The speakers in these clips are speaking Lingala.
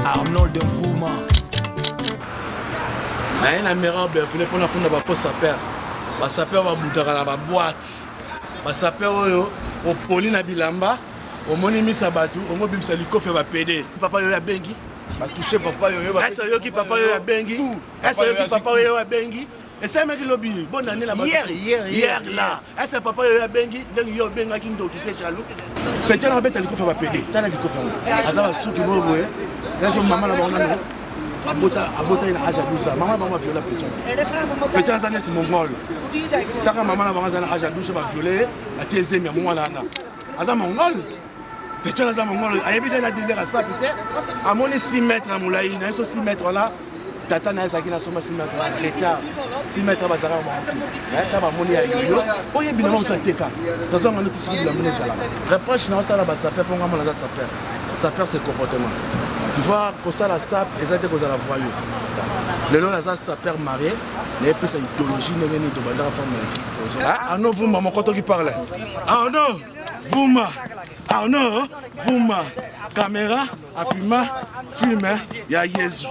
Arnold Mfuma. Il y a un numéro de Berfile pour la fond de la fausse sapeur. La sapeur va bouter dans la boîte. La sapeur au poli na bilamba. Au monimi sabatu. Au mobile saliko fait va péder. Papa yo ya bengi. Va toucher papa yo. Est-ce yo qui papa yo ya bengi? Est-ce yo qui papa yo ya bengi? Et c'est un mec qui lobby. Bonne année là-bas. Hier là. Est-ce que papa yo ya bengi? Donc yo benga qui ndo qui fait jaloux. Petit na bête saliko fait va péder. Tala liko fait. Ada souki mo boye. Là je maman là-bas on a abota ina aja douza maman ba violer petit ça c'est mongol taka maman na banga na aja douza ba violer la tiezemi mon wana aza mongol petit ça mongol ayebi na délire ça peut-être à mon 6 mètres à moulaï na 6 mètres là tata na ça qui na soma 6 mètres en retard 6 mètres ba zara ba ta ba moni ya yo oye binamo ça teka tazo ngano tisiki la moni sala reproche na ça la ba sapeur pour ngamo na sapeur sapeur c'est comportement. Tu vois, pour ça, la SAP, ils étaient pour la voyou. Le long, la SAP marié, mais puis sa idéologie n'est pas de bandara femme de la ah non, vous, maman, quand on qui parle. Ah non, vous, ma. Ah non, vous, ma. Caméra, affuma, filme, il y a Jésus.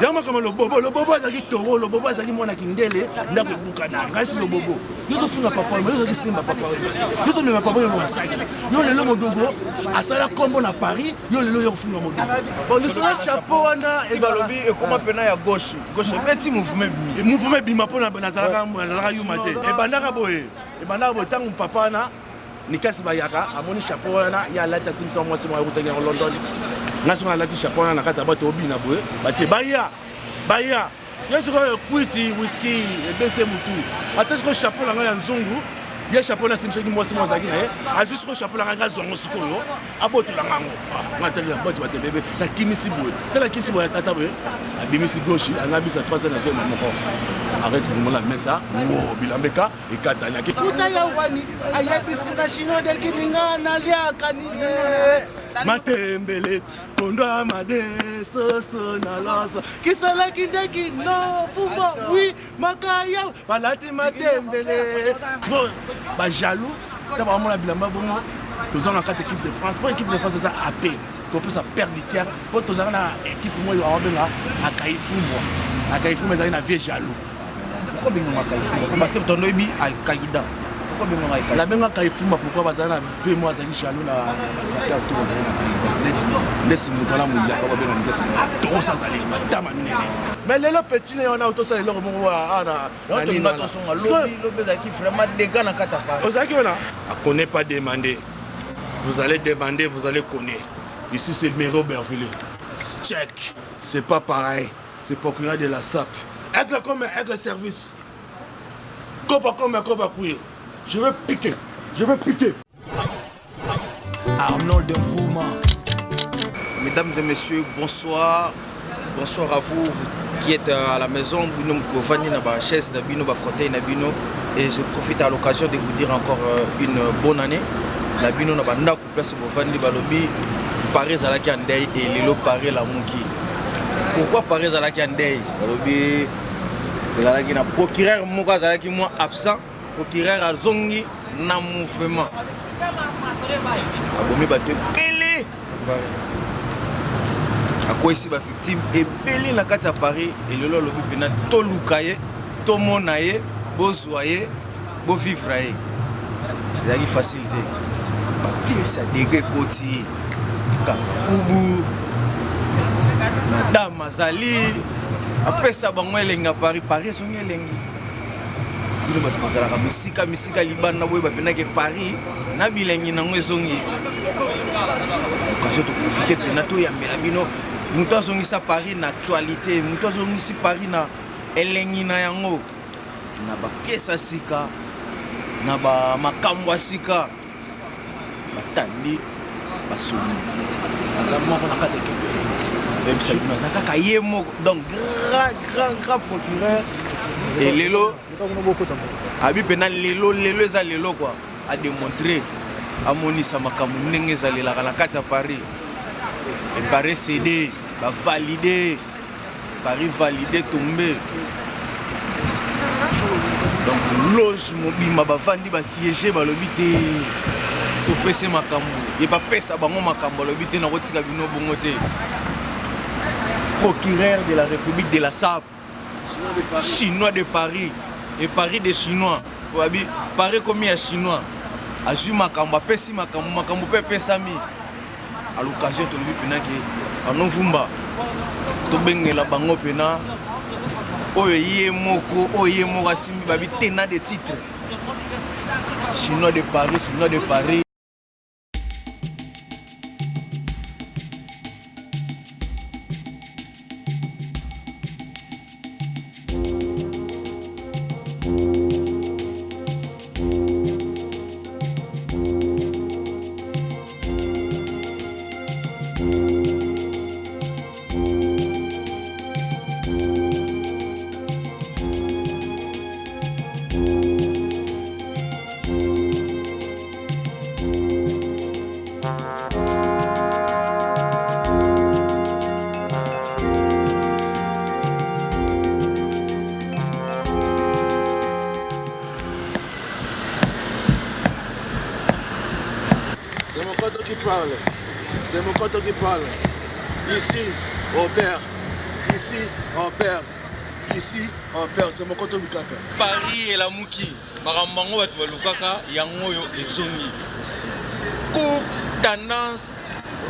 Il y a comme le bobo est qui toro, le bobo est qui mona kindele, n'a pas boucana, reste le bobo. Yo so funga papa, mais yo so simba papa. Yo so même papa yo wasaki. Yo le lomo dogo, asala combo na Paris, yo le yo funga modo. Bon, le sola chapeau wana et balobi et comment pena ya gauche. Gauche petit mouvement. Mouvement bima pona nazalaka yumate. E bandaka boye. E bandaka boye tangu papa na Nikasi bayaka amoni chapeau wana ya lata simson moi c'est moi route en London national lati chapeau wana nakata bato obina boye batie baya yeso ko kwiti whisky e bete mutu atesi ko chapeau langa ya nzungu ya chapeau na simson ki moi c'est moi zaki na ye azusi ko chapeau langa ga zongo sikoyo aboto langa ngo matali ya boto bate bebe na kimisi boye tela kimisi boye tata boye abimisi gauche angabisa 3 ans na fait mamoko arrête de la mesa wo bilambeka et katanya ki puta ya wani ayabisira shino de kininga na liaka ni matembele kondo amade soso na loso kisala kindeki no fumba oui makaya balati matembele ba jaloux d'abord mon bilamba bongo tous en quatre équipe de France pour équipe de France ça AP qu'on peut ça perdre du terre pour tous en équipe moi on va à Kaifu mais na vie jaloux. Parce que ton obi Al-Qaïda. Pourquoi bien Al-Qaïda? La benga Kaifuma pourquoi bazana fait moi zali chalou na sapeur tout bazana na Qaïda. Laisse muto la muya ko benga ngesi. To ça zali batama nene. Mais les petits on a auto ça les mo na ni na lobi za qui vraiment dégâts na kata pa. Ozaki wana a connaît pas demander. Vous allez demander, vous allez connaître. Ici c'est le numéro Berville. Check. C'est pas pareil. C'est procureur de la SAP. Être comme un service. Je veux piquer. Arnold Mfuma. Mesdames et messieurs, bonsoir. Bonsoir à vous qui êtes à la maison. Et je profite à l'occasion de vous dire encore une bonne année. La bino na banda ku place bofandi balobi Paris zalaki andei et lelo Paris la muki. Pourquoi Paris zalaki andei? Balobi zalaki na procureur moko zalaki moi absent, procureur azongi na mouvement. Abomi bato belé. Ako ici ba victime et belé na kati ya Paris et lelo lobi pena to lukaye, to monaye, bozwaye, bo vivre. Il y a une facilité. Papier, ça dégue côté. Kubu. Madame Azali. Après ça, bango elenga Paris. Paris, son elengi. Il va te poser la misika Liban na weba pena que Paris. Na bilengi na ngwezongi. Occasion de profiter pena to ya melabino. Nous t'avons ça Paris na actualité. Nous t'avons ici Paris na elengi na yango. Na ba pièce sika. Na ba makambo asika batandi basoni la moko na kata équipe na kaka yemo donc grand procureur et lelo abi pena lelo eza lelo quoi a démontrer a monisa makambo ndenge ezalela na kata Paris et Paris cédé ba valider Paris validé tombé. Donc loge mobima bavandi ba siéger balobi te to pese makambo et ba pesa bango makambo balobi te na kotika bino bongo te procureur de la République de la SAP. Chinois de Paris. Et Paris des Chinois. Paris combien de Chinois? Azui makambo, pesi makambo pepe sami. À l'occasion de l'Union qui en Novumba. To bengela bango pena. Oye moko, oye moko asimi babi tena de titres. Chinois de Paris, Chinois de Paris. C'est mon coteau qui parle. C'est mon coteau qui parle. Ici, au père. Ici, au père. Ici, au père. C'est mon coteau qui parle. Paris et la Mouki. Marambango batu balukaka yangoyo ezongi. Coupe, tendance,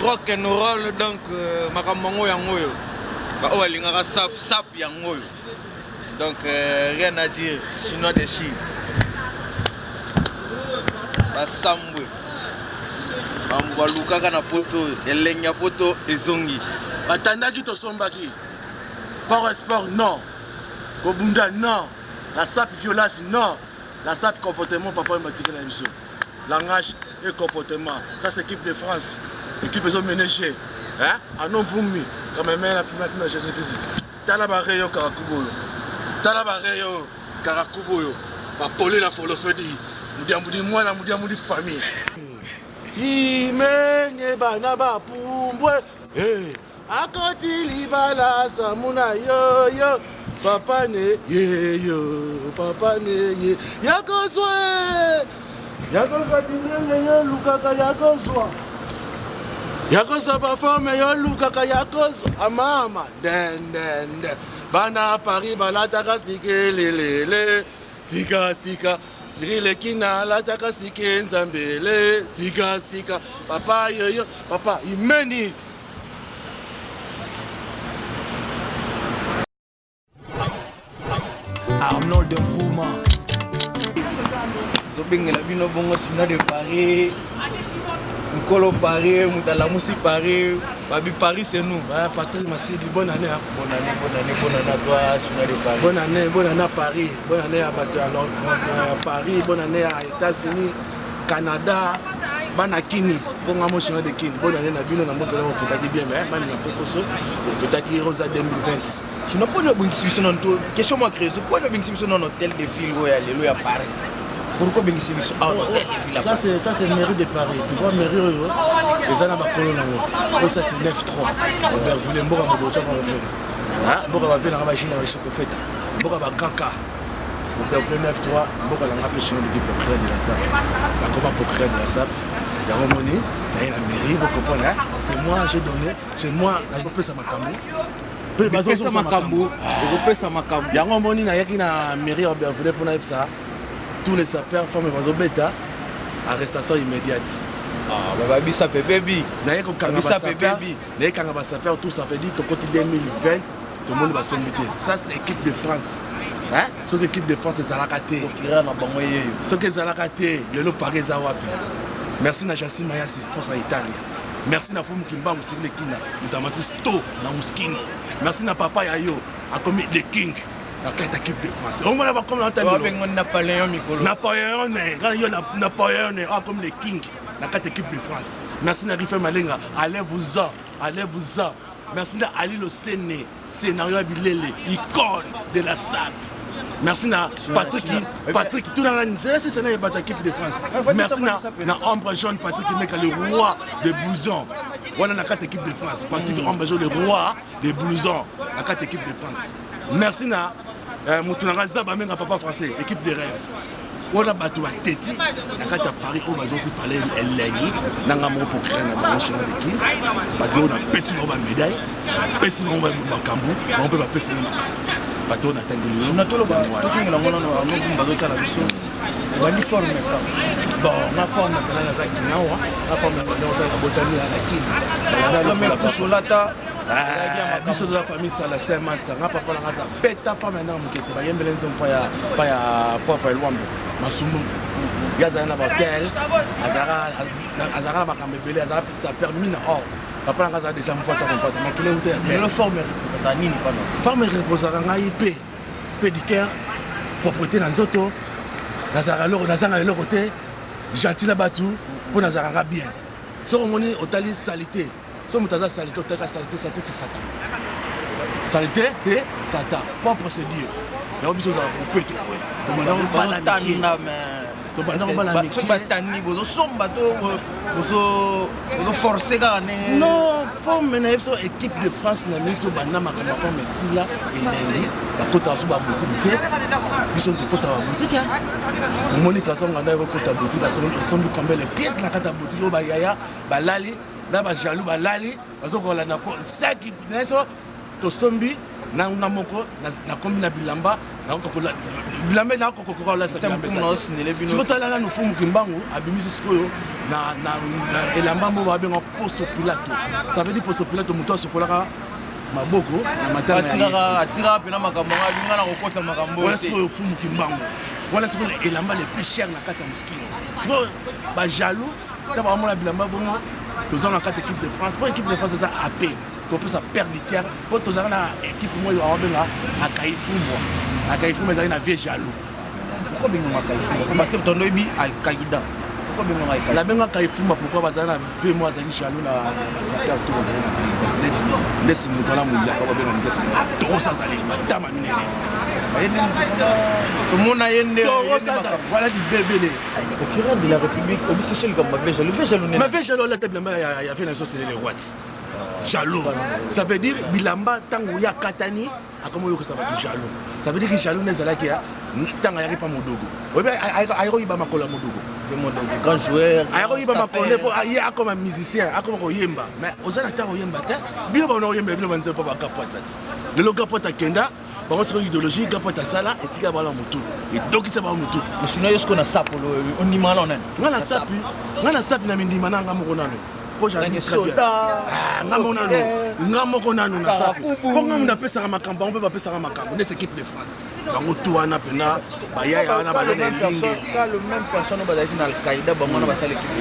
rock and roll donc marambango yangoyo. Ba o alingaka sap yangoyo. Donc rien à dire. Chinois de Chine. Basambwe. Balukaka na poto, elenya poto ezongi. Batandaki to sombaki. Par sport, non. Kobunda, non. La SAP violence, non. La SAP comportement, papa m'a dit la émission. Langage et comportement. Ça c'est l'équipe de France. L'équipe de ménager. Hein? Anon Vumi. Quand même, la finale de Jésus-Christ. Talabareyo Karakuboyo. Talabareyo Karakuboyo. Bapolé la folofedi. Moudiamoudi moi, la moudiamoudi famille. Imenye bana bapumbwe akoti libala samuna yo papa ne ye yo papa ne ye yakozwe dinenge yo lukaka yakozwa performe yo lukaka yakozwa amama dendende bana Paris balataka sikelelele sika Cyril Kina, la taka sike nzambele, sika, papa yoyo, papa imeni. Arnold de Fouma. Zobengela bino bongo Chinois de Paris. Nkolo Paris, Moutala Moussi Paris. Babi Paris c'est nous. Ouais, Patrick Massidi, bonne année. Bonne année à toi, Chinois de Paris. Bonne année à Paris. Bonne année à Paris, bonne année à États-Unis, Canada, Banakini, Pongamo Chinois de Kini. Bonne année à Bino, on a fait bien, mais on a Pocoso, on fait qui Rosa 2020. Je n'ai pas une exhibition dans tout. Question moi créée, pourquoi une exhibition dans l'hôtel de ville où il y a Paris? Pourquoi une exhibition à l'hôtel de ville? Ça c'est mairie de Paris. Tu vois, mairie, les gens ont colonne. Ça c'est 9-3. On voulait mboka mobocha va faire. Ah, mboka va faire la machine avec ce qu'on fait. Mboka va kanka. On voulait 9-3. Mboka la rapprocher de l'équipe pour créer de la SAP. La comment pour créer de la SAP. Il y a un moment donné, il y a la mairie, vous comprenez. C'est moi, j'ai donné. C'est moi, là je peux ça m'accamou. Pesa makambo, pesa makambo. Il y a un moment donné, il y a la mairie Robert voulait pour ça. Tous les sapeurs font mes bêta. Arrestation immédiate. Ah, baby, ça fait baby. Naye ko kanga ba sapeur tout ça fait dit au côté 2020 tout le monde va se mettre. Ça c'est équipe de France. Hein? Ce équipe de France c'est Zalakate. Ce que Zalakate, le Paris Zawapi. Merci na Jassim Mayasi, force à Italie. Merci na Foum Kimba Musikile Kina, Mutamasi Sto na Muskini. Merci na Papa Yayo, a commis The King. La carte équipe de France. On va comme l'entendre. Napoléon Mikolo. Napoléon, comme les King. La carte équipe de France. Merci na Rifé Malenga. Allez-vous-en. Merci na Ali Le Séné. Scénario Abilele. Icône de la SAP. Merci na Patrick. Tout dans la c'est l'équipe de France. Merci na Ombre Jaune Patrick Meka, le roi des blousons. Voilà la carte équipe de France. Patrick Ombre Jaune, le roi des blousons. La carte équipe de France. Merci na Moutounanga Zabamenga, papa français, équipe de rêve. on a battu à Téti, la carte à Paris, on va aussi parler Elengui, Nangamo pour créer un branche de qui, bateau on a petit médaille, petit Macambou, on peut pas petit bateau on a tangué. On a tout le monde, tout le monde a la vision. On a forme. Bon, ma forme dans la Zakinawa, la forme dans la botanie à la Kina. La même coucholata. Biso de la famille ça la semaine nga papa la ngaza beta femme na mukete ba yembelenze pa ya pofa elwambo masumbu yaza na hotel azara makambe belé azara ça permis na or papa la ngaza déjà mfata makile ute mais le forme représente nini pas non forme représente nga IP pédicure propreté na nzoto nazara le côté gentil na batu pour nazara bien so moni otali salité. Si on a salité, c'est Satan. Salité, c'est Satan. Pas procédure. Il y a des choses à couper. Il y a des choses à non, forme une équipe de France na mito bana makamba forme sila elengi bakota so ba boutique biso to kota ba boutique moni trason ngana ko kota boutique so mbi combien les pièces na kata boutique ba yaya balali na ba jaloux balali bazo ko la na saki neso to sombi na moko na kombi na bilamba na ko la bilamba na ko la sa bilamba so tala na fumu kimbangu abimisi sikoyo na elamba mbo ba benga posto pilato ça veut dire posto pilato muto sokolaka maboko na matanga atira pe na makambo ngana kokota makambo wala sikoyo fumu kimbangu wala sikoyo elamba le plus cher na kata muskino sikoyo ba jaloux taba mona bilamba bongo tous en quatre équipe de France pour équipe de France ça AP to peut ça perdre du terre pour tous en équipe moi on benga akaifu moi ça na vieux jaloux pourquoi benga akaifu parce que ton obi Al-Qaïda la benga kaifuma pourquoi bazana fait moi ça jaloux na sapeur tout bazana na Qaïda laisse muto na muya ka benga ngesi to ça ça les batama minene tout monde a yende voilà du bébé procureur de la République au c'est seul comme ma jaloux ma fait jaloux la table il y a fait la chose c'est les rois jaloux ça veut dire bilamba tango ya katani akomo yoko ça va être jaloux ça veut dire que jaloux nezala ki tango ya pas modogo obe ayiko iba makola modogo grand joueur ayiko iba makola po ya comme musicien akomo ko yemba mais ozana tango yemba ta bio ba no yemba bio manze pa ba kapota de lo kapota kenda par contre idéologie kapota sala et tika bala moto et donc ça va moto mais sinon est-ce qu'on a ça pour on dit mal on ngana sapi na mindima nanga moko nano po jadi très bien ngamo nano na sapi po ngamo na pesa ka makambo on peut pas pesa ka makambo des équipes de France bango tuana pena bayaya na balene lingi le même personne ba daki na Al-Qaïda bango na basala équipe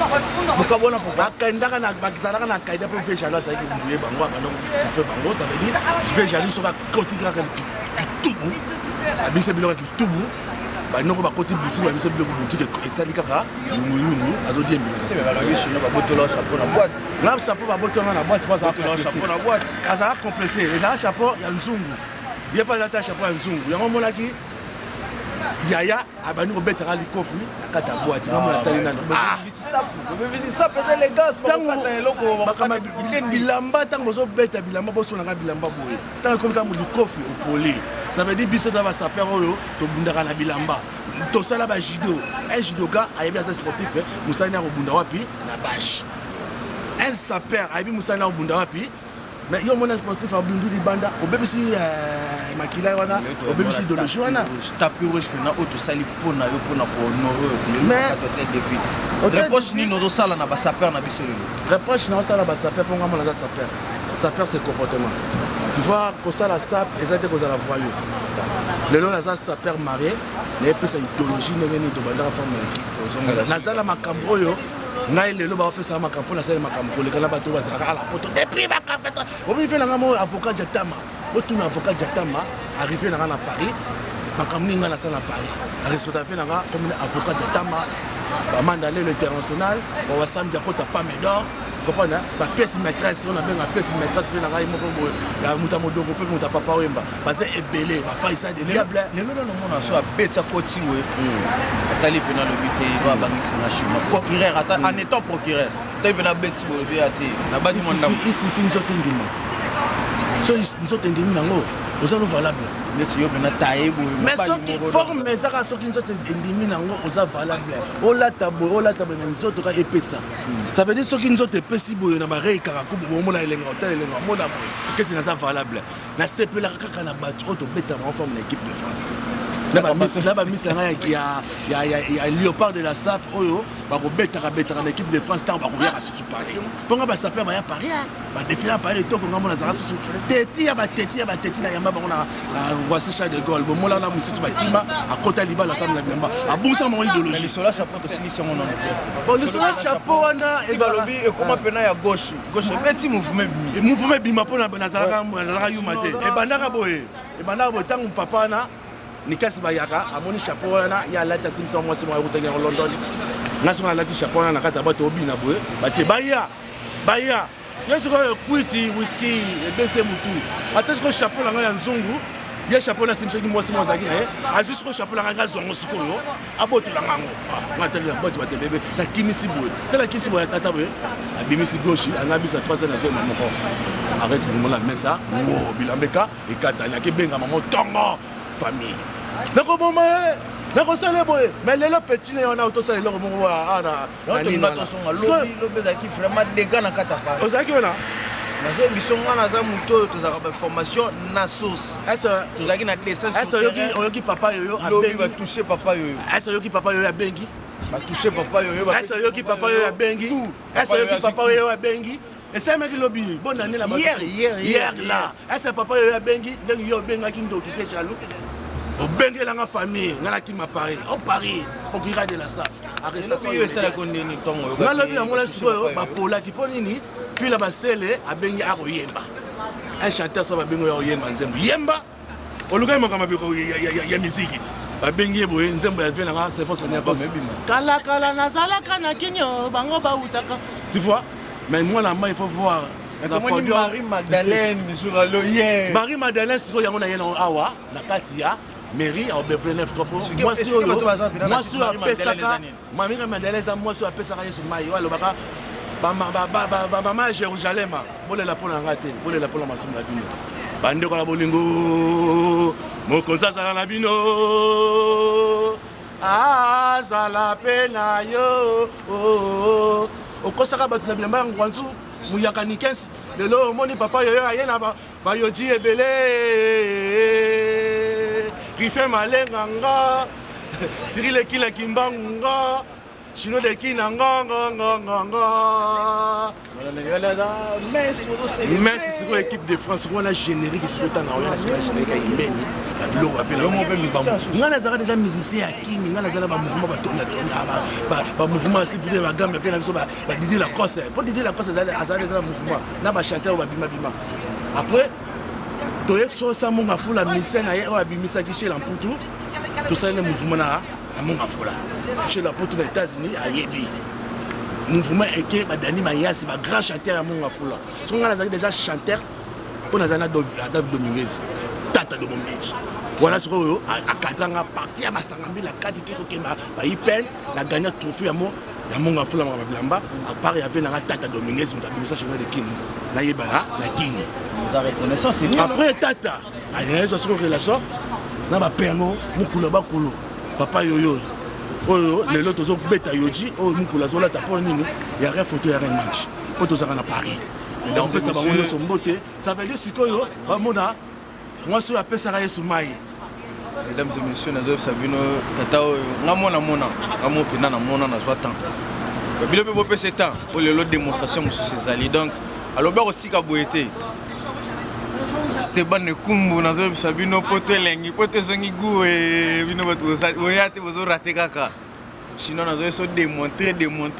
bokabona pour bakenda kana bakizala na Al-Qaïda pour faire jaloux ça qui mbuye bango bana ko faire bango ça veut dire je vais jaloux sur la kotika ka tubu abise biloko ki tubu banoko bakoti boutique babise biloko boutique exali kaka yungu azodi mbila ba biso na babotola chapeau na boîte na chapeau babotola na boîte pas chapeau na boîte azara complexé ezara chapeau ya nzungu ye pas ata chapeau ya nzungu yango monaki yaya abani ko betara likofu akata boîte ngamo na tali nano ça peut être les gars bakama bilamba tango zo beta bilamba boso na bilamba boye tango comme comme likofu opolé ça veut dire biso va saper oyo to bundaka na bilamba to sala ba judo un judoka ayebi asa sportif musana ko bunda wapi na bash un saper ayebi musana ko bunda wapi mais yo mona sportif a bundu di banda o bebisi makila wana o bebisi idéologie wana tapis rouge fena auto sali pona yo pona ko honorer mais peut-être défi reproche ni no sala na ba saper na biso lelo reproche na sala ba saper ponga mona za saper c'est comportement tu vois que ça la sap ezate ko za la voyou lelo la za saper marié na pesa idéologie ngeni to banda forme la kit na zala makambo yo ngai lelo ba pesa makambo na sala makambo ko lekala bato ba za ala poto depuis ba ka fait obi fait na mo avocat Jatama botu na avocat Jatama arrivé na Paris makambo ninga na sala Paris respecté fait na comme avocat Jatama ba mandalé l'international ba wasam jakota pas médor comprendre ba pièce maîtresse on a bien la pièce maîtresse fait na ngai moko boy ya muta modongo pe muta papa wemba parce que ebelé ba faisa de diable le lelo mona so abetsa koti we atali pena le but ba bangisi na chima procureur ata en étant procureur tayi pena betsi bo be ati na badi monda ici fin so tendima so nso tendimi nango oza no valable. Mais soki forme ezaka soki nzoto endimi nango oza valable. Olata boye na nzoto ka epesa. Ça veut dire soki nzoto epesi boye na barei kaka kubu bomona elenga hotel elenga mona boye. Qu'est-ce que ça valable? Na sepela kaka na bato oto beta en forme de l'équipe de France. Là-bas, il y a Léopard de la SAP, Oyo, en équipe de France, tant que tu parles. Pour moi, ça peut être Paris, défiler à Paris, tout comme on a Téti, Téti, la Yamba, on a Voici Charles de Gaulle, bon, là, à côté Liba, la femme de la Yamba, à bon sang, mon idéologie. Le soleil chapeau aussi, si on en a. Bon, le soleil chapeau, on a. Et comment peut à gauche? Gauche, petit mouvement. Mouvement Bima pour la Nazara Yumate. Et Bandara Boy, tant que papa, Nikas Bayaka, à mon chapeau, il y a la Tassimson, moi, c'est moi, en London. National Lati chapeau, on a Katabato Obinaboué, Baté Baya, Baya. Il y a ce que whisky, et Bete Moutou. Attends que chapeau, là, il y a un zongo. Il y a chapeau, là, c'est une moi, c'est moi, Zagina. A juste que chapeau, là, il y a un zongo, à bout de la mango. Matériel, bout de bébé, la Kimisi Boué. Telle la Kimisi Boué, Tataboué, à Bimisi Gauchi, à Nabis à 3 ans, à faire maman. Arrête, on la met ça, ou Bilambeka, et Katana, qui benga maman, tongo, famille. D'accord, bon, d'accord, ça, mais les petits, on a auto ça, les hommes, on a lobby, vraiment des gars dans Katapa. Vous savez qu'on a? Ils sont là, ils ont formation na sauce. Est-ce que papa yoyo a Bengi va toucher papa yoyo? Est-ce que papa yoyo a Bengi? Va toucher papa yoyo. Est-ce que papa yoyo a Bengi? Est-ce que papa yoyo a Bengi? Et c'est un mec qui lobby. Bonne année là-bas. Hier là. Est-ce que papa yoyo a Bengi? Donc yoyo Benga qui nous fait jaloux. Au Bengue dans la famille, dans la qui m'a parlé, au Paris, au Gira de la SAP. Arrestation. Dans le bien, moi, je Paula qui pone ni, fille la basele, a Bengue à Yemba. Un chanteur, ça va Bengue à Yemba, Yemba. Au Luga, moi, il y a musique. A Bengue, Nzembo, elle vient là, c'est pour se dire. Kala, Kala, Nazala, Kana, Kinyo, Bango, Baoutaka. Tu vois? Mais moi, là, il faut voir. Marie-Magdalène, sur l'Oyen. Marie-Magdalène, c'est quoi? Il y a un Awa, la Katia. Mairie au Beverly 9 3 moi sur à Pesaka Marie-Magdalène moi sur à Pesaka sur Maïo alobaka ba Jérusalem bolé la pour ngate bolé la pour la mason la bino bande ko la bolingo mokonza za na bino azala pena yo okosaka batu na bilamba ngwanzu muyaka nikens lelo moni papa yoyo ayena ba yodi ebele Rife malenganga, Cyril Ekila Kimbanga, Chino de Kinanga, Merci, c'est une équipe de France, on a générique qui se fait en arrière, la générique à Imbeni, la bilo a fait la on a déjà musicien à King, on a déjà un mouvement à mouvement, si vous voulez, la gamme, Didier Lacoste, pour Didier Lacoste, ça a déjà un mouvement, on a chanté au Bima Bima. Après, Toyexo Samunga Fula Misen a Bimisa chez l'Amputu, tout ça le mouvement à Munga Fula. Chez la Poutou des États-Unis à Yebi. Mouvement et Dani Mayas, un grand chanteur à Munga Fula. Ce qu'on a déjà chanteur pour la Zana David Dominguez, Tata de Mombich. Voilà ce qu'on a Katanga parti à Massangambi, la carte qui a Ipen, la gagnée trophée à moi. Il y a Munga Fula Blamba, à part il y avait la Tata Dominguez, mais il y a Bimisa chez le King. La Yebana, la King. Après Tata, il y a une relation. Dans ma perno, Mukula Bakulu, Papa Yoyo. Oh, les autres ont bêta Yoji, oh, Mukula Zola, t'as pas nini. Il y a rien photo, il y a rien match. Pour tous à Paris. Donc, ça va rouler son beauté. Ça veut dire que Mona, moi, je suis à Pessaraye sous Maï. Mesdames et messieurs, Nazov Sabino, Tata, Namona Mona, Namo Pinana Mona, Nazwatan. Le bilan peut c'est temps pour les autres démonstrations sur ces alliés. Donc, alors, aussi qu'à Boété. Esteban Nekumbu Nazov Sabino pote lengi pote songi gu e bino batu oyate bozo raté kaka sinon nazo so démontrer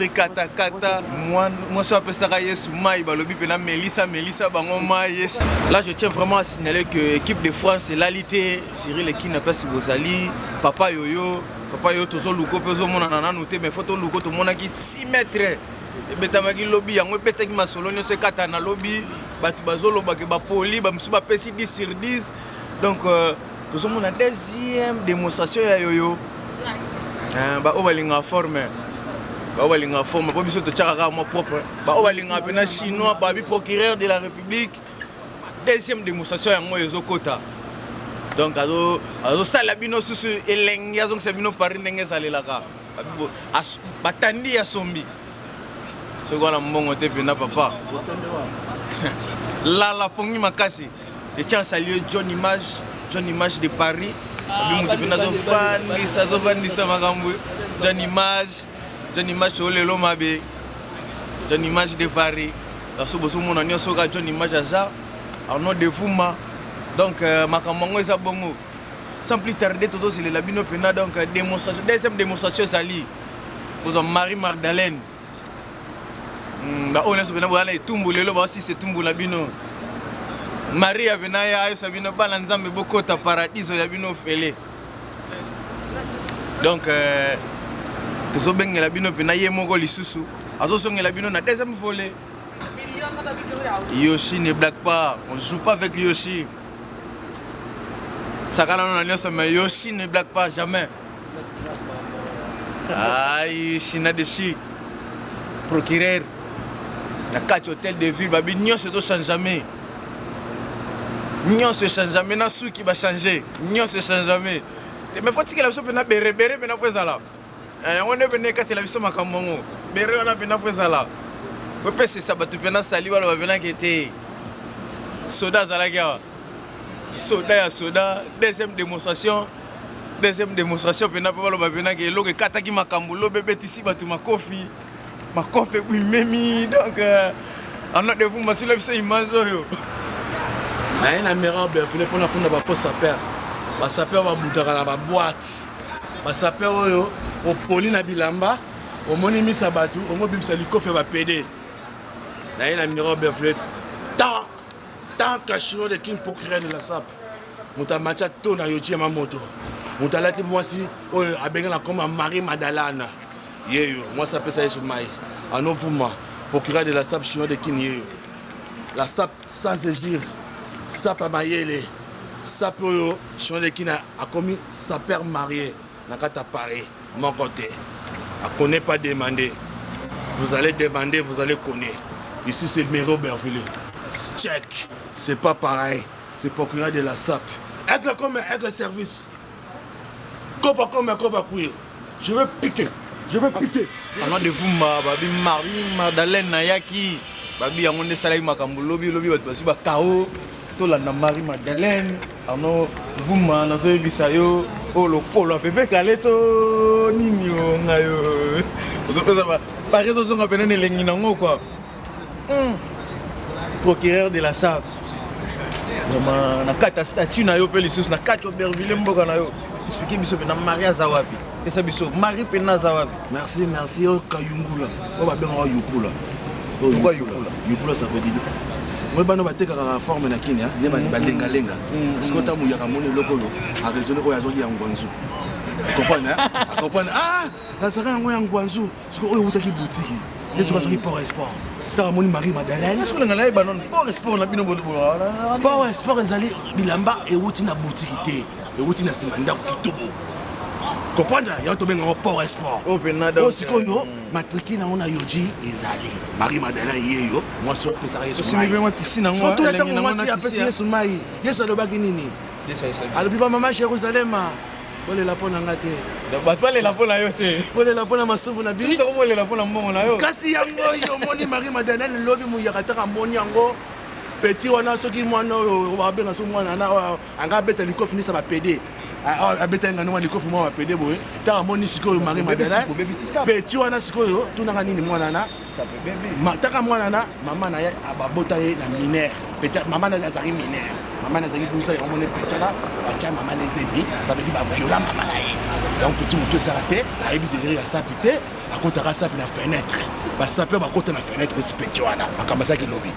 kata moi so apesaka Yesu mai balobi pena Melissa bango mai. Là je tiens vraiment à signaler que l'équipe de France est l'alité Cyril Ekina passe Bozali papa yoyo tozo luko pezo mona nana noté mais photo luko to mona ki 6 mètres betamaki lobby yango petaki masolo nyo se kata na lobby batu bazolo ba poli ba msuba pesi 10 sur 10 donc tozo mona deuxième démonstration ya yoyo ba obalinga forme po biso to tchaka mo propre ba obalinga pena chinois ba bi procureur de la République deuxième démonstration yango ezokota donc azosala bino susu elenge azongisa bino Paris ndenge ezalelaka batandi ya sombi soki wana mbongo te mpena papa lala pongi makasi je tiens à saluer John Image de Paris moto mpena azofandisa makambo John Image olelo mabe John Image de Paris so bozomona nyonso ka John Image aza Arnaud de Fuma donc makambo ngo eza bongo sans plus tarder tozoselela bino mpena donc démonstration deuxième démonstration ezali kozwa Marie Magdalene oyo nyonso mpena boyala etumbu lelo baosisa etumbu na bino Marie apena ya ayosa bino bana nzambe bokota paradiso ya bino ofele donc tozobengela bino mpena ye moko lisusu azosongela bino na deuxième volet Yoshi ne blague pas, on joue pas avec Yoshi. Sakana on a mais Yoshi ne blague pas jamais. Aïe, China de Chi, procureur, la 4 hôtels de ville, babi nyon se change jamais. Nyon se change jamais, na sou qui va changer. Nyon se change jamais. Mais faut que la personne pena bere pena fois là. On est venu quand la personne makamongo. Bere on a pena fois là. C'est ça, tu peux saluer le qui était soda Zalaga. Soda, deuxième démonstration, pena pas le babena qui est là, kataki makambulo, bébé ici, ma coffee, oui, memi, donc, on a de vous, ma sur la image. Il y a un améran, il faut prendre la fausse sapeur. La sapeur va bouter dans la boîte. La sapeur, au poli na bilamba, au monimi sabatu, au mobile saliko fait va péder. Il y a un améran, tant qu'achiro de kin procureur de la SAP. Mouta macha to na yoti ma moto. Mouta lati moi si a benga comme Marie Madalena. Yeyo, moi ça peut ça sur mai. En Ovuma, procureur de la SAP chiro de kin yeyo. La SAP sans égir. SAP à Mayele. SAP yo chiro de kin a commis sa père marié na kata Paris mon côté. A connaît pas demander. Vous allez demander, vous allez connaître. Ici c'est le numéro Berville. Check. C'est pas pareil. C'est procureur de la SAP. Aigle comme aigle service. Koba comme koba couille. Je veux piquer. Avant de vous, babi Marie Madeleine Nayaki. Babi on est salai makambo lobi batu ba kao. To la na Marie Madeleine. Ano vous ma na zo bisayo. O lo polo pepe kaleto nini o ngayo. Par exemple on appelle ne lengi nango quoi. Procureur de la SAP. Na kata statut na yo pe lisusu na kati Auberville mboka na yo. Expliquer biso na Maria Zawapi. Esa biso Marie Pena Zawapi. Merci o Kayungula. O ba benga Yupula. Pourquoi Yupula? Yupula ça veut dire moi bano bateka ka forme na Kenya, ne ba lenga lenga. Sikota mu ya kamone loko yo. A raisonner ko ya zo ya ngwanzu. Comprendre ah, na saka ngo ya ngwanzu. Siko o utaki boutique. Yeso ka soki pour sport. Moni Marie Madeleine. Est-ce que vous avez un sport na bino Power sport ezali bilamba e wuti na boutique te. E wuti na simanda ko kitobo. Comprendre ya to benga power sport. Open na donc. Sikoyo matriki na ona yoji ezali. Marie Madeleine yeyo, moi so pesa yeso. So mi vraiment tisi na ngwa. So tout le temps moi si apesi yeso mai. Yeso do baki nini? Yeso. Alors biba mama Jérusalem. Bole la pona ngate. Ba toi la pona yo te. Bole la pona masubu na bi. To bole la pona mbongo na yo. Kasi yango yo moni Marie Madeleine lobi mu yakataka moni yango. Petit wana soki mwana oyo ba benga so mwana na anga beta liko finisa ba PD. A beta ngano mwana liko fuma ba PD boye. Ta moni sikoyo Marie Madeleine. Petit wana sikoyo tunanga nini mwana na? Ça peut bébé. Taka mwana na mama na ya ababota ye na mineur. Petit mama na azari mineur. Maman a dit que on est petit là, maman les ennemis, ça veut dire viola maman là. Donc petit moto s'arrêter, a eu derrière ça pété, à côté de ça la fenêtre. Bah ça peut à côté de la fenêtre respecté wana, comme ça qui lobby.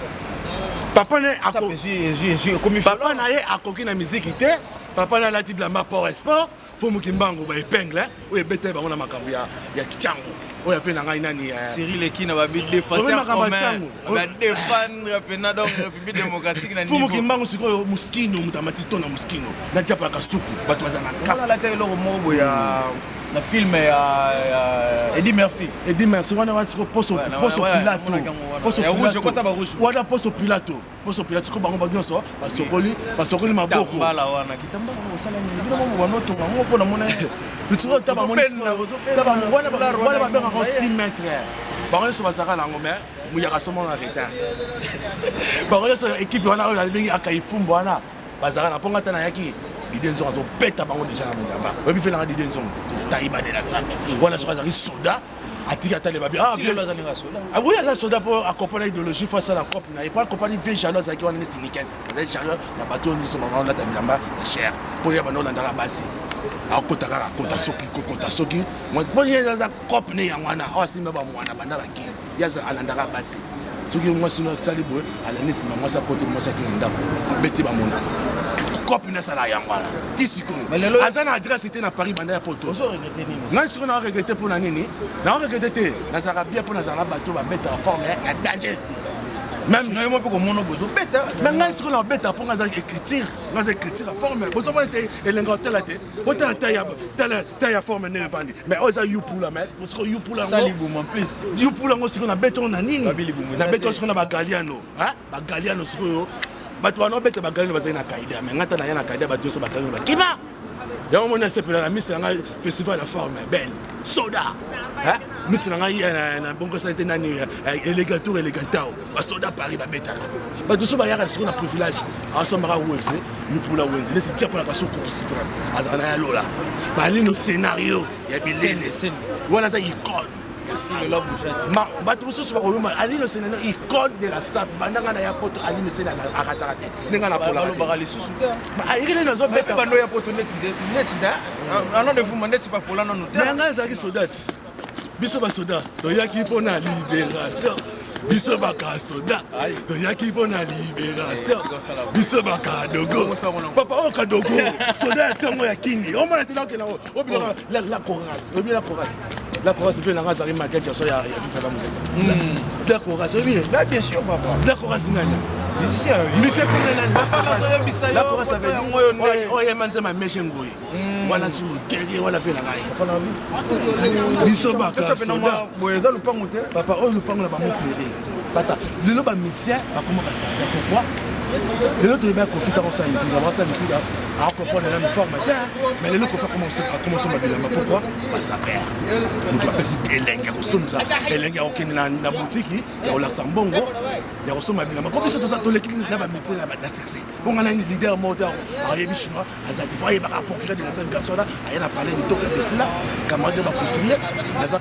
Papa n'est à côté. Papa n'a à côté de la musique était, papa n'a la type la map pour sport, faut mukimbango ba épingle, ou est bête ba on a makambo ya kichango. Oui, il fait Cyril Ekina va défenseur commun. Va défendre pena donc République démocratique na niveau. Faut que mbango siko muskino mutamati tona muskino. Na japa ka suku batu bazana kap. La tele lo mobo ya Le film est Eddie Murphy. Eddie Murphy, on a poste au Pilato. Voilà, poste au Pilato. Poste au Pilato, comme on va dire ça, parce que Koli m'a beaucoup. Tu vois, tu as 6 mètres. Baron sur Bazara Langomé, Mouyaka Somon en retard. Baron sur l'équipe, on a eu à Kaifum, voilà. Bazara, la Pongata Nayaki. L'idée de son bête à Bango déjà à Mendaba. On peut faire l'idée de son taïba de la salle. Voilà, sur Bazari Soda. À Tigata les babis. Ah oui, il y a un soda pour accompagner l'idéologie face à la COP. Il n'y a pas accompagné les jalons qui ont des syndicats. Les jalons, il y a pas tout le monde là, la chair. Pour y avoir dans la base. A kota soki moi pour y a cop ne yangwana asima ba mwana banda baki yaza alandaka basi soki moi sino sali boy ala nisima moi sa côté moi sa tinda beti ba mona cop ne sala yangwana tisiko azana adresse était na Paris banda ya poto so regretter nini non siko na regretter pour na nini na regretter na saka bien pour na zana bato ba beta forme ya danger. Même nous avons mon besoin bêta. Maintenant, ce qu'on a bêta pour nous écriture, nous écriture à forme. Vous savez, et l'engagement là, vous avez la forme n'est vendue. Mais vous avez eu pour la mettre, vous avez eu pour la. Saliboum en plus. You pour la, ce qu'on a béton na nini. La béton ce qu'on a bagaliano, hein? Bagaliano ce que. Bah toi non bêta bagaliano va na kaida. Mais ngata na yana kaida bah tu so bagaliano bah. Kima. Y'a mon essai pour la mise dans le festival la forme belle. Soda. Hein? Miss Langaï na bongo santé nani élégateur élégantao ba soda Paris ba beta ba tout ça ba yaka sur na privilège en somme ra wese you pour la wese les c'est pour la passion coupe suprême azana ya lola ba lino scénario ya bilele voilà ça icône ya ça la bouche ma ba tout ça ba oyuma ali le scénario icône de la sap bandanga na ya poto ali le scénario akatarate ninga na pola ba les sous-souter ma ayile nazo beta ba no ya poto net non de vous mandez c'est pas pour la non mais nga za ki sodat biso basoda toyaki mpona libération biso baka soda toyaki mpona libération biso baka dogo papa oyo kadogo soda ya ntongo ya kini omona tena okena obilaka la chorase obi la chorase fe nanga azali makete so ya fifala muzika la chorase obi bien sûr papa la chorase ngana musicien kunena la chorase avec oye manzema meshe ngoyi wana su keri wana fe nanga biso baka soda boyeza lupango te papa oyo lupango na ba mon frère bata lelo ba musicien bakoma basata pourquoi lelo to ba profiter en sa musique a comprendre la formateur mais lelo ko fa commencer ma bilamba pourquoi ba sa père nous doit passer elenge ko somza elenge okeni na boutique ya ola sambongo ya ko soma bilamba pour que ça to l'équipe na ba métier na ba succès bon on a une leader moteur ayebi chinois azati pas yeba rapport de la salle garçon là ayana parler de toka de fla camarade ba couturier naza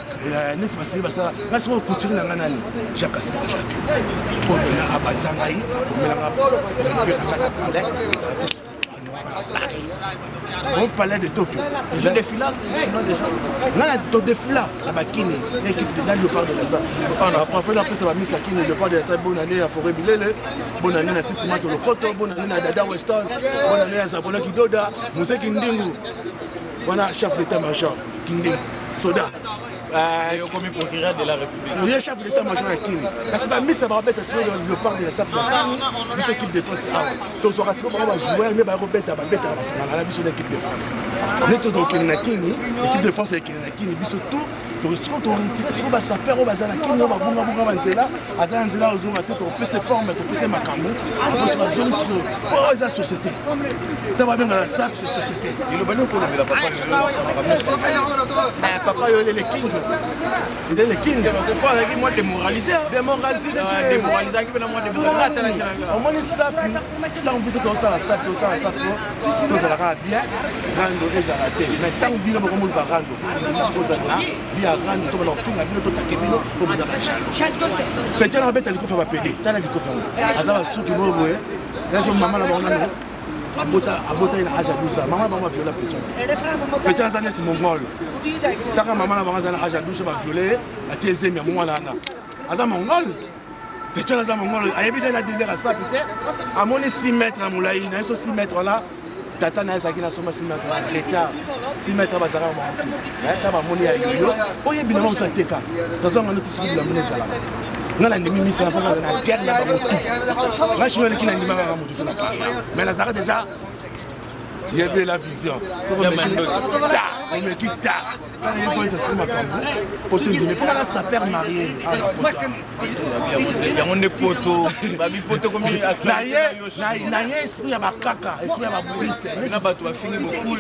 n'est pas si ba ça na so couturier na nani Jacques Asika Jacques pour donner à Batangaï à Komelanga pour faire la carte palais on parlait de Tokyo je défile sinon déjà là to défile la bakine l'équipe de le part de la salle on a pas fait la presse la mise la kine le part de la salle bonne année à Forêt Bilele bonne année na Sisima to Lokoto bonne année na Dada Weston bonne année à Zabona Kidoda Mousse Kindingu voilà chef d'état-major Kindingu Soda comme procureur de la République. Le chef d'état-major à Kini. Parce que Miss Ababet a trouvé le parc de la SAP de Miss équipe de France. Donc, on va jouer, mais on va bête à la mission d'équipe de France. Nous sommes Kini, l'équipe de France est Kini, tout. Donc, si on retire, tu vas saper, on va à la Kini, on va Banzela, à Zanzela, on peut se former, on peut se macambo, on peut se zone sur la société. Tu vas bien dans la SAP, c'est société. Il est bon pour le papa. Papa, il est le king. Il est le king. Pourquoi moi démoralisé? Démoralisé. Au moins, ça, tant que tu as la SAP, tu as la SAP, tu as la bien, rando les arrêtés. Mais tant que tu as rando, tu as rando, tu as la fin, tu as kebino, tu as la chalo. Petit à la bête, elle est faire pédé. Tu as la victoire. Alors, ceux qui m'ont vu, là, je maman là-bas, abota ina aja dusa mama ba violer petit azane si mongol taka mama na bangazana aja dusa ba violer la tiezemi ya mwana na aza mongol petit aza mongol ayebi na délire ça peut-être amoni 6 mètres à moulaï na so 6 mètres là tata na ezaki na soma 6 mètres en retard 6 mètres bazara ba ta ba moni ya yoyo oyebi na mo sa teka tazo ngano tisiki la moni sala ngala ndimi misa na panga na guerre na bamutu ngashino lekina ndima nga mutu na kiri mais la zara déjà il y a bien la vision c'est comme ta on me quitte Quand il faut être ma pour te donner pour la sa père marié. Il y a un poto, babi poto comme il a na esprit ya bakaka, esprit ya babouliste. Na bato ba fini beaucoup.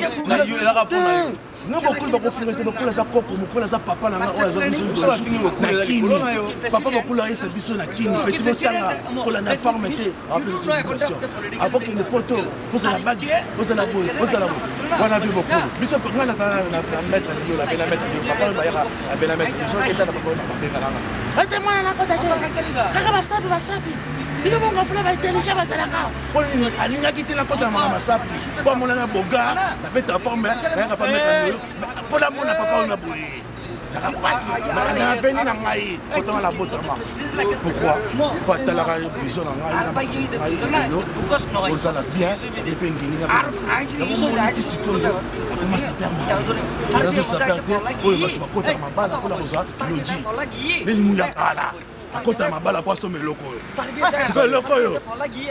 Na beaucoup ba fumete beaucoup la koko moko la papa na na kini. Papa beaucoup la esa biso na kini petit botanga pour la informité en plus de l'éducation. Avant que le poto pour la bague, pour la boue, on a vu beaucoup. Biso moi na mettre la mettre papa avait la mettre biso eta na papa na bengalanga. Ate mwana na kota te. Kaka basapi. Il est mon frère intelligent à Salaka. On a quitté la côte à Mamassap. Pour mon ami Boga, la bête à forme, elle n'a pas mettre pour la mona papa on a bouillé. Ça va passer. On a venu dans Maï, autant la botte à moi. Pourquoi? Pas de la vision en Maï, on s'en a bien, les penguins, on commence à perdre. On s'est perdu, on va te côté à ma balle, pour la rosa, il dit. Les mouillakala. Akota mabala kwa somme loko yo. Siko loko yo.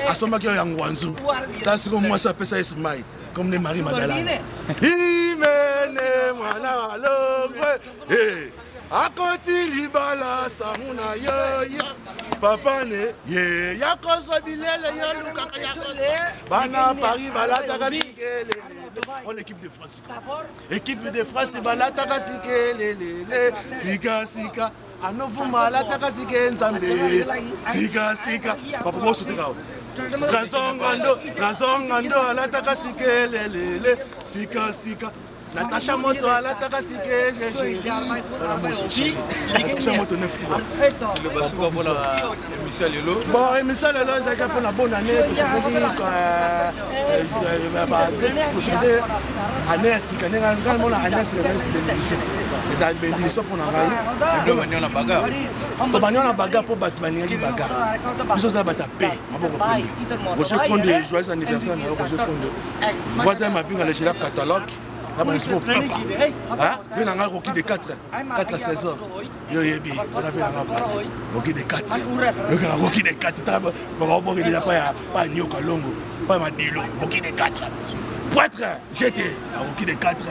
Asoma kyo yang wanzu. Ta siko mwasa pesa ismai. Comme ne Marie Madalena. Imene mwana walongwe. Akoti libala samuna yo. Papa ne ye yakoso bilele yo lukaka yakoso. Bana Paris balata kasikele. On équipe de France. Équipe de France balata kasikele. Sika. Anovuma la takasike nzambe sika papa mo sotika Transongando la takasike lelele sika Natasha moto la takasike la moto Natasha moto 9 le basuka pour la émission lelo bon émission lelo ça pour la bonne année que je veux dire pour changer année sika nanga mona année sika les albénitions pour nanga le manion na baga to manion na baga pour batmania ki baga biso na batape maboko pende je compte joyeux anniversaire na je compte boîte ma vie dans le catalogue. Là, on est papa. Hein? On a un rocky de 4 saisons. Yo yebi, on a fait un rocky de 4. Le rocky de 4. On n'a pas un nyoka longo, pas un dilo, rocky de 4. Poitre, j'étais un rocky de 4.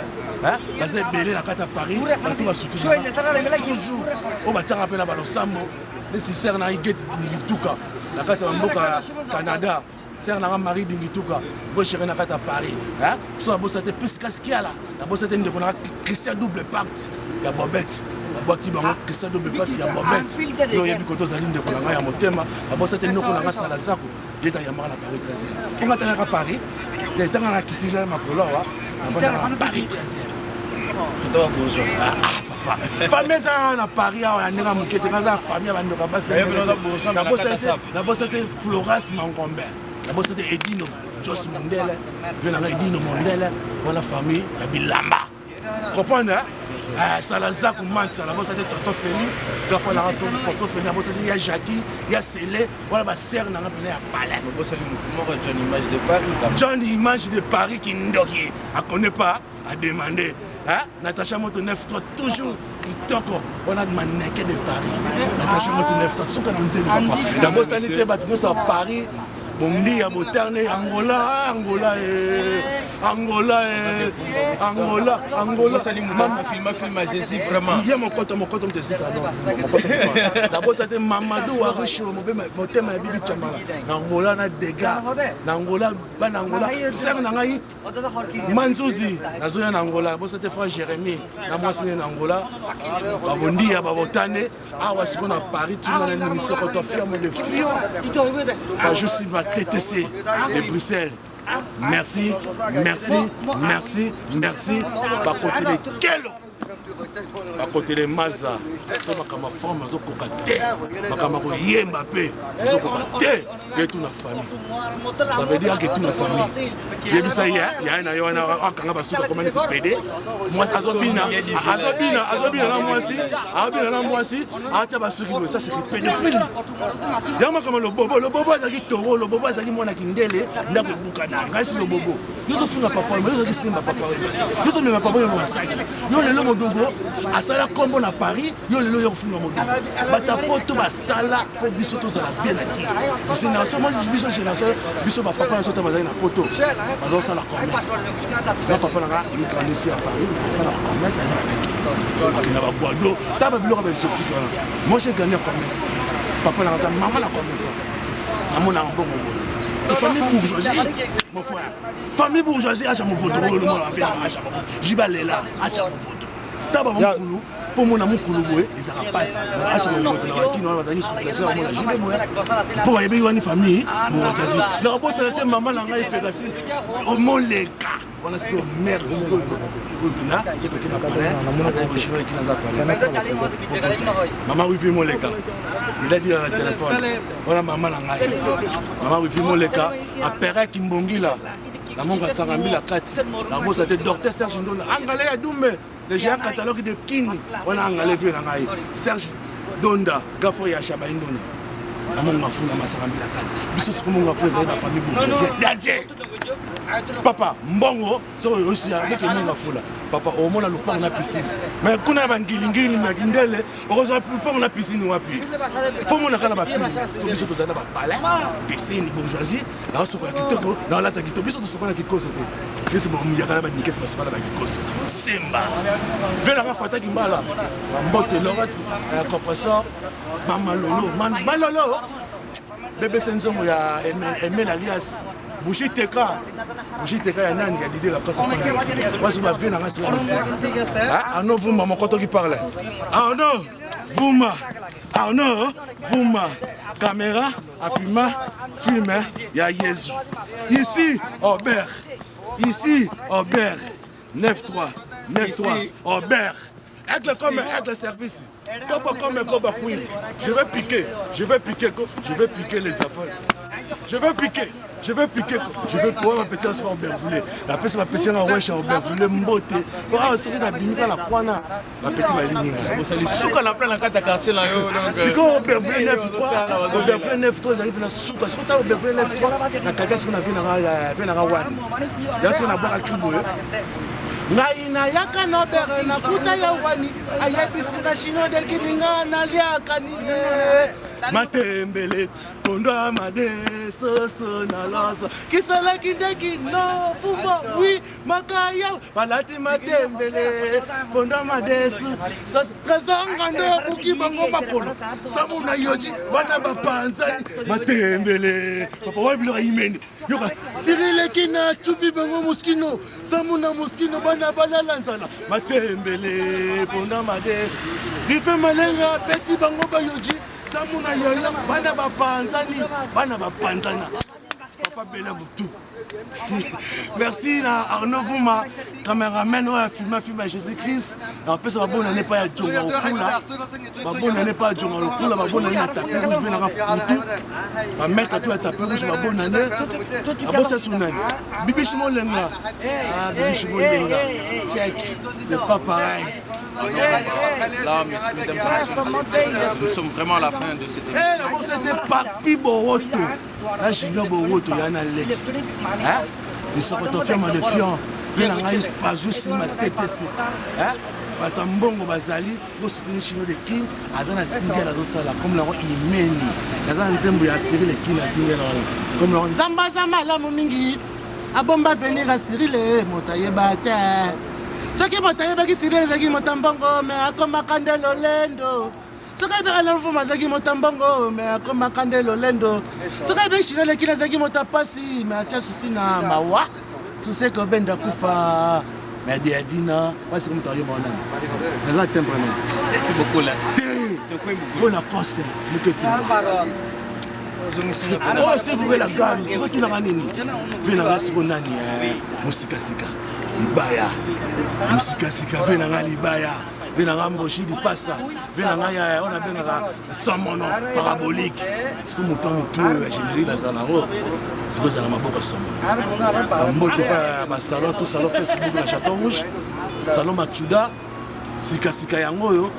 Hein? Parce que belé la 4 à Paris, on tout va surtout. Toujours, on va tirer un peu la balle au Sambo. Les sisters na igeti Nituka. La 4 à Mboka, Canada. C'est un mari d'Ingituka, vous chérir à Paris. Hein? So, la bosse était plus qu'il y a là. La bosse était une Christian double pacte. Il y a Bobette. La boîte qui va Christian double pacte, il y a Bobette. Il y a Bikoto Zaline de Konanga, Motema. La bosse était une Konanga Salazako. Il y a Yamara à Paris 13e. On va à Paris. Il y a un qui tient ma couleur. On va à Paris 13e. Ah, papa. Famille ça à Paris, on a une famille la bosse était Floras Mangombe. D'abord c'était Edino, Joss Mondele, Edino Mondele, la famille, la Bilamba. Comprenez? Salazar Koumanta, d'abord c'était Toto Feli, Toto Feli, d'abord c'était Jackie, il y a Célé, voilà ma sœur n'a pas appelé à Palais. John Image de Paris. John Image de Paris qui ne connaît pas, a demandé. Natasha Moto 9-3, toujours. On a demandé de Paris. Natasha Moto 9-3, ce qu'on a dit, papa. D'abord c'était à Paris. Bondi à Boterne, Angola. Film, Jésus vraiment. Il y a mon coton de 6 ans. D'abord, c'était Mamadou Arisho, mon thème à Bibi Chamala. Angola, na dégâts. Angola, Banangola. Tu sais, Manzouzi, Nazoya Angola. D'abord, c'était frère Jérémy. Na moi, c'est Angola. Bondi à Boterne. Ah, ouais, qu'on a Paris, tu as une émission quand on ferme le fion. Pas juste ma TTC de Bruxelles. Merci. Par côté de Kelo. À côté de Maza, c'est ma forme, je suis ma paix, je suis toute la famille. Ça veut dire que toute la famille. Il y a un PD. Moi, Azobina, ça c'est pédophile. Il y a le bobo, c'est taureau, le bobo, c'est mon akindele, n'a pas boucana, reste le bobo. Nous sommes papa, mais nous sommes papa, nous sommes papa, nous sommes papa. asala kombo na Paris yo lelo yo funga moto bata poto basala po biso to sala bien akili c'est na so mo biso génération biso ba papa na so ta bazali na poto bazo sala commerce na papa na il est ici à Paris na sala commerce ya na akili na ba boado ta ba biloko ba exotique wana moi j'ai gagné commerce papa na za maman la commerce amona mbongo boy famille bourgeoisie mon frère famille bourgeoisie acha mon photo le monde a acha mon photo jibalela acha mon photo taba mukulu po mona mukulu boy ezaka passe acha mon photo na wakino na bazali souffleur mona jibe boy po ba yebi wani famille bourgeoisie na bo ça était maman na ngai pegasi au moleka on a ce que mère ce que bina c'est que na parler ata ko shiro ki na za parler maman wifi moleka il a dit à la téléphone voilà maman na ngai maman wifi moleka apere kimbongila la monga sangambi la kati la bossa était docteur Serge Ndona angale ya dumbe le géant catalogue de Kini on a angale vu na ngai Serge Donda gafo ya Shaba Ndona la monga fula masangambi la kati biso siko monga fula za ba famille bourgeoisie dadje papa mbongo so aussi avec monga fula papa au mona lupango na piscine mais kuna bangilingili na kindele okoza lupango na piscine wapi fo mona kana ba fille parce que biso to zana ba palais piscine bourgeoisie la so ko kitoko na la ta kitoko biso to so kana kikoso te biso bo muyaka ba nikese ba so kana ba kikoso simba vela ka fata kimbala ba mbote lorati compresseur mama lolo malolo bébé senzongo ya Emel alias Bouchiteka ya nani ya Didier la place à Paris. Moi je vais venir dans la musique. Ah non vous maman quand qui parle. Ah non vous caméra filme ya Yesu. Ici Aubert 93 Aubert. Avec le service. Comme je vais piquer les affaires. Je vais pouvoir ma petite soeur Aubervilliers. La petite ma petite en wesh Aubervilliers mbote. Pour assurer la bimika la croix la petite maligne. Ça les souka la plein la carte quartier là yo donc. C'est quoi Aubervilliers 9-3. Aubervilliers 9-3 ils arrivent na souka. C'est quoi Aubervilliers 9-3 na kaka ce qu'on a vu na wan. Là ce qu'on a boire à Kiboyo. Naina yaka no bere na kuta ya wani ayebisika shino de kininga na liaka ni matembele kondo amade soso na loso kisala kindeki no fumbo oui makaya balati matembele kondo amade soso trezanga ndo buki bango makolo samuna yoji bana bapanzani matembele papa wa bilo imeni yoka sirile kina chubi bango muskino samuna muskino bana balalanzana matembele kondo amade rife malenga beti bango bayoji samuna yoyo bana bapanzana papa bela mutu merci na Arnaud Vouma caméraman a filmé Jésus-Christ na pesa ba bonne année pas ya jonga okula ba bonne année pas jonga okula ba bonne année tapis rouge vena ka mutu ba mettre tout à tapis rouge ba bonne année abosa sunani bibishimo lenga bibishimo lenga check c'est pas pareil. Là, nous sommes vraiment à la fin de cette émission. Eh, d'abord, c'était Papi Boroto. Là, Junior Boroto, il y en a les. Hein? Ils sont confiants de fiants. Viens en pas juste ma tête. Hein? Batambongo Bazali, vous soutenez Chino de Kim, Azana Singa, comme l'on Imeni. Azana Zembo ya Cyril et Kim, la Singa. Comme l'on Zamba Zama, la Momingi. Abomba venir à Cyril et Montaye Bata. Ce qui m'a taillé, c'est que qui m'a tambongo, mais comme ma candele Lendo. Ce qui est l'enfant, c'est qui m'a tambongo, mais comme ma candele Lendo. Ce qui est chinois, qui n'a qui m'a tapassi, mais à Tchasousi na Mawa. Sous ce que Ben Dakoufa, mais Diadina, moi c'est comme tu as eu mon nom. Les autres tempéraments. Beaucoup là. On a pensé, nous que tout. Oh, c'est vous la gamme, c'est quoi tu l'as ramené? Viens là, c'est bon année, Musika Sika. Libaya musika sika vena nga libaya vena nga mboshi di pasa vena nga ya on a benga somono parabolique c'est comme mutu ya générie la zanaro c'est quoi ça na maboko somono mbote pa ba salon tout salon Facebook la Château Rouge salon Machuda sika yango yo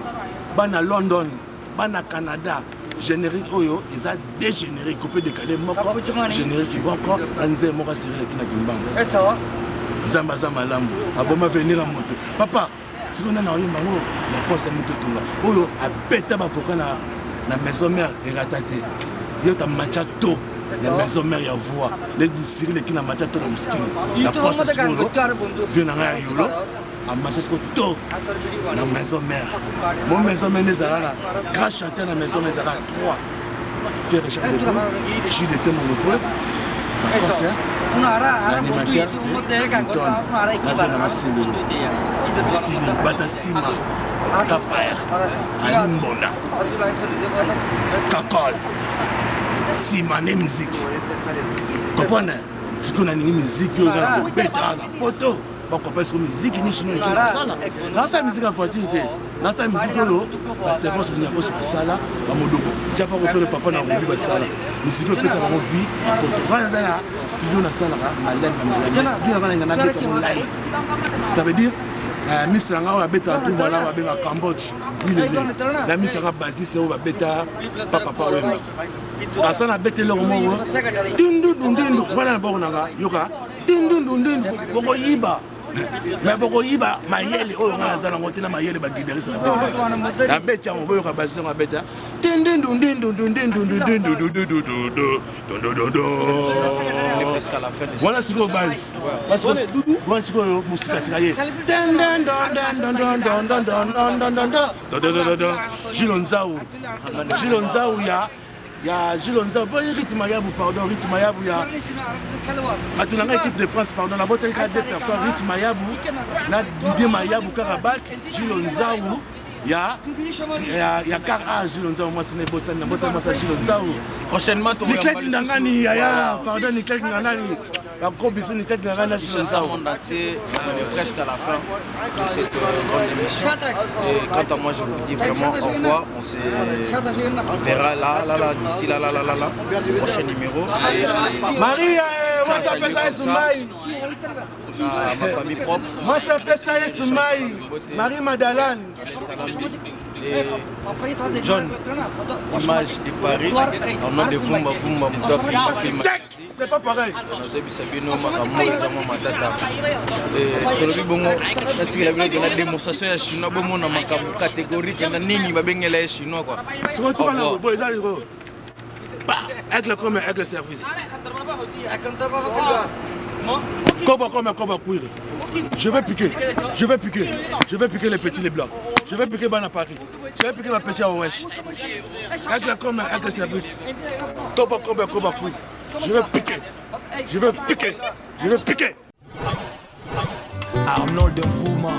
bana London bana Canada générique oyo ils a dégénéré coupé décalé moko générique boko anze moko Cyril kina kimbango Zamba Zamba Lambo, aboma venir à moto. Papa, sikoyo nana oyemba yango na posa moto etonga oyo abeta bavoka na maison mère erata te ye ta matcha to na maison mère ya voix le disiri leki na matcha to na moskino na posa sikoyo vie na ngai ya yolo amatcha sikoyo to na maison mère mo maison mère ezala na grand chanteur na maison mère ezala 3 faire Richard Depou Gilles était monopole na concert l'animateur c'est Anton Kavena Masili Masili Batasima Kapaya Ali Mbonda Kakol Simane musique comprendre sikoyo na ningi musique oyo na kobeta na poto bakopa sikoyo musique ni chino ekina kosala nasala musique ya voiture te nasala musique oyo baservance olinga kosi basala bamodoko tiafa kofere papa na robi basala musique oyo epesa bango vie na poto wana eza na studio nasalaka maleme studio na bana na beta mon live ça veut dire misi nanga oyo babeta tu mwana babenga Cambodge ilele na misi nanga basise oyo babeta papa wemba kasa na bete eloko moko tindundundindu wana na boko nanga yoka tindundundindu bokoyiba me bokoyiba mayele oyo nga naza nango te na mayele bagiderisa na beti yango boyoka basise yango abeta wana sikoyo base wana sikoyo musikasika ye Gilo Nzau ya Gilo Nzau boye rythme yabu pardon rythme yabu ya batunanga équipe de France pardon na boteli ka 2 personnes rythme yabu na Didier Mayabu Karabak Gilo Nzau ya car Gilo Nzau moi c'est bossa na bossa moi ça Gilo Nzau prochainement ni klek ndangani ya pardon ni klek ndangani la compétition ni klek ndangani Gilo Nzau presque à la fin de cette grande émission et quant à moi je vous dis vraiment au revoir on verra là d'ici là le prochain numéro Maria moi ça peut ça Soumaï ma famille propre moi ça peut ça Soumaï Marie Madalane et John, image de Paris, au nom de Vumba, film. C'est pas pareil. La démonstration est chinois, la catégorie est chinois. Tu retournes avec le commun, avec le service. Koba Kouir. Je vais piquer les petits, les blancs. Je vais piquer Bana Paris. Je vais piquer ma petite à Ouest. Avec la com, avec le service. Koba Kouir. Je vais piquer. Arnold Mfouma.